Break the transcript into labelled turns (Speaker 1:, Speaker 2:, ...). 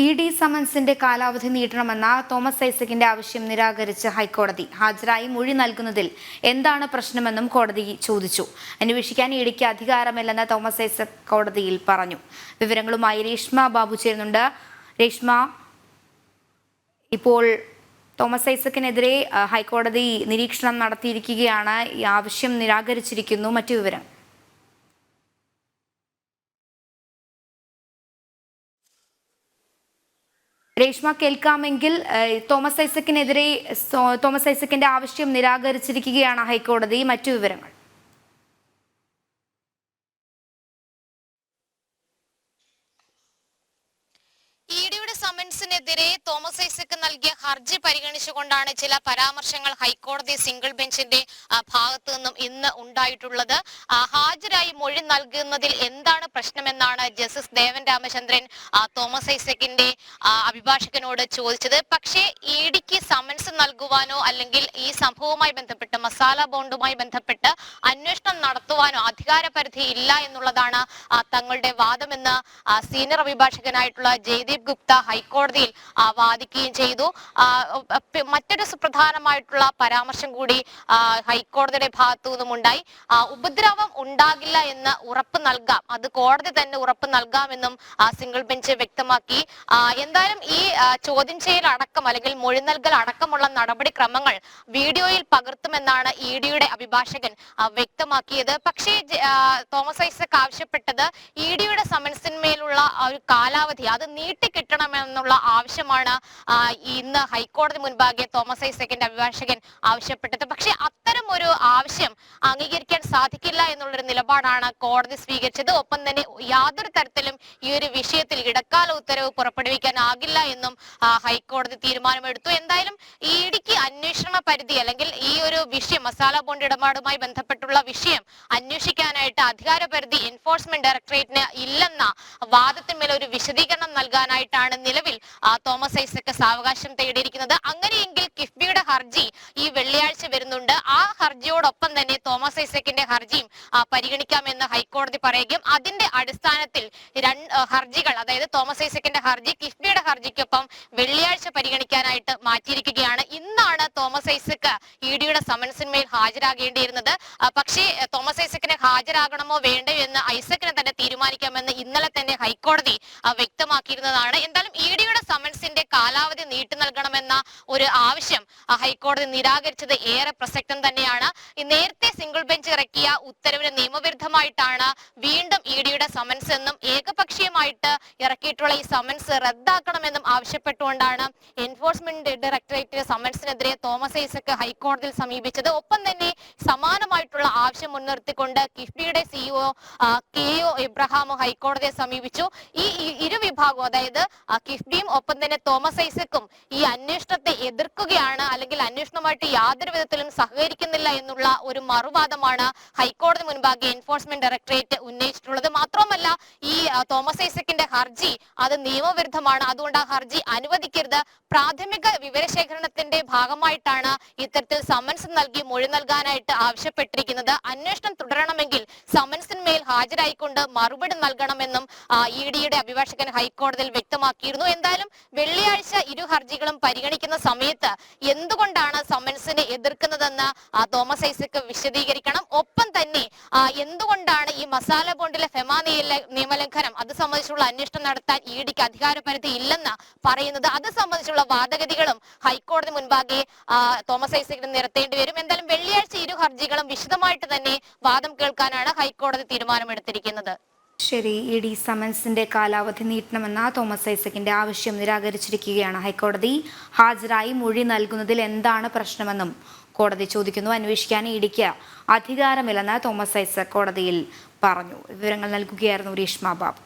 Speaker 1: ED സമൻസിന്റെ കാലാവധി നീട്ടണമെന്ന Thomas ഐസക്കിന്റെ ആവശ്യം നിരാകരിച്ച് ഹൈക്കോടതി. ഹാജരായി മൊഴി നൽകുന്നതിൽ എന്താണ് പ്രശ്നമെന്നും കോടതി ചോദിച്ചു. അന്വേഷിക്കാൻ ഇഡിക്ക് അധികാരമില്ലെന്ന് തോമസ് ഐസക് കോടതിയിൽ പറഞ്ഞു. വിവരങ്ങളുമായി രേഷ്മ ബാബു ചേരുന്നുണ്ട്. രേഷ്മ, ഇപ്പോൾ തോമസ് ഐസക്കിനെതിരെ ഹൈക്കോടതി നിരീക്ഷണം നടത്തിയിരിക്കുകയാണ്. ഈ ആവശ്യം നിരാകരിച്ചിരിക്കുന്നു. മറ്റു വിവരം? രേഷ്മ, കേൾക്കാമെങ്കിൽ തോമസ് ഐസക്കിന്റെ ആവശ്യം നിരാകരിച്ചിരിക്കുകയാണ് ഹൈക്കോടതി. മറ്റു വിവരങ്ങൾ?
Speaker 2: സമൻസിനെതിരെ തോമസ് ഐസക്ക് നൽകിയ ഹർജി പരിഗണിച്ചുകൊണ്ടാണ് ചില പരാമർശങ്ങൾ ഹൈക്കോടതി സിംഗിൾ ബെഞ്ചിന്റെ ഭാഗത്തു നിന്നും ഇന്ന് ഉണ്ടായിട്ടുള്ളത്. ഹാജരായി മൊഴി നൽകുന്നതിൽ എന്താണ് പ്രശ്നമെന്നാണ് ജസ്റ്റിസ് ദേവൻ രാമചന്ദ്രൻ തോമസ് ഐസക്കിന്റെ അഭിഭാഷകനോട് ചോദിച്ചത്. പക്ഷേ ഇഡിക്ക് സമൻസ് നൽകുവാനോ അല്ലെങ്കിൽ ഈ സംഭവവുമായി ബന്ധപ്പെട്ട് മസാല ബോണ്ടുമായി ബന്ധപ്പെട്ട് അന്വേഷണം നടത്തുവാനോ അധികാരപരിധി ഇല്ല എന്നുള്ളതാണ് തങ്ങളുടെ വാദമെന്ന് സീനിയർ അഭിഭാഷകനായിട്ടുള്ള ജയ്ദീപ് ഗുപ്ത ഹൈക്കോടതിയിൽ വാദിക്കുകയും ചെയ്തു. മറ്റൊരു സുപ്രധാനമായിട്ടുള്ള പരാമർശം കൂടി ഹൈക്കോടതിയുടെ ഭാഗത്തു നിന്നും ഉണ്ടായി. ഉപദ്രവം ഉണ്ടാകില്ല എന്ന് ഉറപ്പ് നൽകാം, അത് കോടതി തന്നെ ഉറപ്പ് നൽകാമെന്നും സിംഗിൾ ബെഞ്ച് വ്യക്തമാക്കി. എന്തായാലും ഈ ചോദ്യം ചെയ്യൽ അടക്കം അല്ലെങ്കിൽ മൊഴി നൽകൽ അടക്കമുള്ള നടപടിക്രമങ്ങൾ വീഡിയോയിൽ പകർത്തുമെന്നാണ് ഇഡിയുടെ അഭിഭാഷകൻ വ്യക്തമാക്കിയത്. പക്ഷേ തോമസ് ഐസക് ആവശ്യപ്പെട്ടത് ഇഡിയുടെ സമൻസിന്മേലുള്ള ഒരു കാലാവധി അത് നീട്ടിക്കിട്ടണമെന്നുള്ള ആവശ്യമാണ് ഇന്ന് ഹൈക്കോടതി മുൻപാകെ തോമസ് ഐസക്കിന്റെ അഭിഭാഷകൻ ആവശ്യപ്പെട്ടത്. പക്ഷെ അത്തരം ഒരു ആവശ്യം അംഗീകരിക്കാൻ സാധിക്കില്ല എന്നുള്ളൊരു നിലപാടാണ് കോടതി സ്വീകരിച്ചത്. ഒപ്പം തന്നെ യാതൊരു തരത്തിലും ഈ ഒരു വിഷയത്തിൽ ഇടക്കാല ഉത്തരവ് പുറപ്പെടുവിക്കാനാകില്ല എന്നും ഹൈക്കോടതി തീരുമാനമെടുത്തു. എന്തായാലും ഇഡിക്ക് അന്വേഷണ പരിധി അല്ലെങ്കിൽ ഈ ഒരു വിഷയം മസാല ബോണ്ട് ഇടപാടുമായി ബന്ധപ്പെട്ടുള്ള വിഷയം അന്വേഷിക്കാനായിട്ട് അധികാര പരിധി എൻഫോഴ്സ്മെന്റ് ഡയറക്ടറേറ്റിന് ഇല്ലെന്ന വാദത്തിന്മേൽ ഒരു വിശദീകരണം നൽകാനായിട്ടാണ് നിലവിൽ തോമസ് ഐസക് സാവകാശം തേടിയിരിക്കുന്നത്. അങ്ങനെയെങ്കിൽ കിഫ്ബിയുടെ ഹർജി ഈ വെള്ളിയാഴ്ച വരുന്നുണ്ട്. ആ ഹർജിയോടൊപ്പം തന്നെ തോമസ് ഐസക്കിന്റെ ഹർജിയും പരിഗണിക്കാമെന്ന് ഹൈക്കോടതി പറയുകയും അതിന്റെ അടിസ്ഥാനത്തിൽ ഹർജികൾ, അതായത് തോമസ് ഐസക്കിന്റെ ഹർജി കിഫ്ബിയുടെ ഹർജിക്കൊപ്പം വെള്ളിയാഴ്ച പരിഗണിക്കാനായിട്ട് മാറ്റിയിരിക്കുകയാണ്. ഇന്നാണ് തോമസ് ഐസക് ഇഡിയുടെ സമൻസിന്മേൽ ഹാജരാകേണ്ടിയിരുന്നത്. പക്ഷേ തോമസ് ഐസക്കിന് ഹാജരാകണമോ വേണ്ടയോ എന്ന് ഐസക്കിന് തന്നെ തീരുമാനിക്കാമെന്ന് ഇന്നലെ തന്നെ ഹൈക്കോടതി വ്യക്തമാക്കിയിരുന്നതാണ്. എന്തായാലും ഇഡിയുടെ സമൻസിന്റെ കാലാവധി നീട്ടി നൽകണമെന്ന ഒരു ആവശ്യം ഹൈക്കോടതി നിരാകരിച്ചത് ഏറെ പ്രസക്തം തന്നെയാണ്. നേരത്തെ സിംഗിൾ ബെഞ്ച് ഇറക്കിയ ഉത്തരവിന് നിയമവിരുദ്ധമായിട്ടാണ് വീണ്ടും ഇഡിയുടെ സമൻസ് എന്നും ഏകപക്ഷീയമായിട്ട് ഇറക്കിയിട്ടുള്ള ഈ സമൻസ് റദ്ദാക്കണമെന്നും ആവശ്യപ്പെട്ടുകൊണ്ടാണ് എൻഫോഴ്സ്മെന്റ് ഡയറക്ടറേറ്റ് സമൻസിനെതിരെ തോമസ് ഐസക് ഹൈക്കോടതിയിൽ സമീപിച്ചത്. ഒപ്പം തന്നെ സമാനമായിട്ടുള്ള ആവശ്യം മുൻനിർത്തിക്കൊണ്ട് കിഫ്ബിയുടെ സിഇഒ കെ.ഒ. എബ്രഹാമും ഹൈക്കോടതിയെ സമീപിച്ചു. ഈ ഇരു വിഭാഗവും, അതായത് കിഫ്ബിയും ഒപ്പം തന്നെ തോമസ് ഐസക്കും ഈ അന്വേഷണത്തെ എതിർക്കുകയാണ്, അല്ലെങ്കിൽ അന്വേഷണവുമായിട്ട് യാതൊരു വിധത്തിലും സഹകരിക്കുന്നില്ല എന്നുള്ള ഒരു മറുവാദമാണ് ഹൈക്കോടതി മുൻപാകെ എൻഫോഴ്സ്മെന്റ് ഡയറക്ടറേറ്റ് ഉന്നയിച്ചിട്ടുള്ളത്. മാത്രമല്ല ഈ തോമസ് ഐസക്കിന്റെ ഹർജി അത് നിയമവിരുദ്ധമാണ്, അതുകൊണ്ട് ആ ഹർജി അനുവദിക്കരുത്. പ്രാഥമിക വിവരശേഖരണത്തിന്റെ ഭാഗമായിട്ടാണ് ഇത്തരത്തിൽ സമൻസ് നൽകി മൊഴി നൽകാനായിട്ട് ആവശ്യപ്പെട്ടിരിക്കുന്നത്. അന്വേഷണം തുടരണമെങ്കിൽ സമൻസിന്മേൽ ഹാജരായിക്കൊണ്ട് മറുപടി നൽകണമെന്നും ഇഡിയുടെ അഭിഭാഷകൻ ഹൈക്കോടതിയിൽ വ്യക്തമാക്കിയിരുന്നു. എന്തായാലും വെള്ളിയാഴ്ച ഇരു ഹർജികളും പരിഗണിക്കുന്ന സമയത്ത് എന്തുകൊണ്ടാണ് സമൻസിനെ എതിർക്കുന്നതെന്ന് തോമസ് ഐസക് വിശദീകരിക്കണം. ഒപ്പം തന്നെ എന്തുകൊണ്ടാണ് ഈ മസാല ബോണ്ടിലെ ഫെമ നിയമലംഘനം അത് സംബന്ധിച്ചുള്ള അന്വേഷണം നടത്താൻ ഇഡിക്ക് അധികാരപരിധി ഇല്ലെന്ന് പറയുന്നത്, അത് സംബന്ധിച്ചുള്ള വാദഗതികളും ഹൈക്കോടതി മുൻപാകെ തോമസ് ഐസക്കിന് നിരത്തേണ്ടി വരും. എന്തായാലും വെള്ളിയാഴ്ച ഇരു ഹർജികളും വിശദമായിട്ട് തന്നെ വാദം കേൾക്കാനാണ് ഹൈക്കോടതി തീരുമാനമെടുത്തിരിക്കുന്നത്.
Speaker 1: ശരി, ഇ.ഡി സമൻസിന്റെ കാലാവധി നീട്ടണമെന്ന തോമസ് ഐസക്കിന്റെ ആവശ്യം നിരാകരിച്ചിരിക്കുകയാണ് ഹൈക്കോടതി. ഹാജരായി മൊഴി നൽകുന്നതിൽ എന്താണ് പ്രശ്നമെന്നും കോടതി ചോദിക്കുന്നു. അന്വേഷിക്കാൻ ഇഡിക്ക് അധികാരമില്ലെന്ന് തോമസ് ഐസക് കോടതിയിൽ പറഞ്ഞു. വിവരങ്ങൾ നൽകുകയായിരുന്നു രേഷ്മ ബാബു.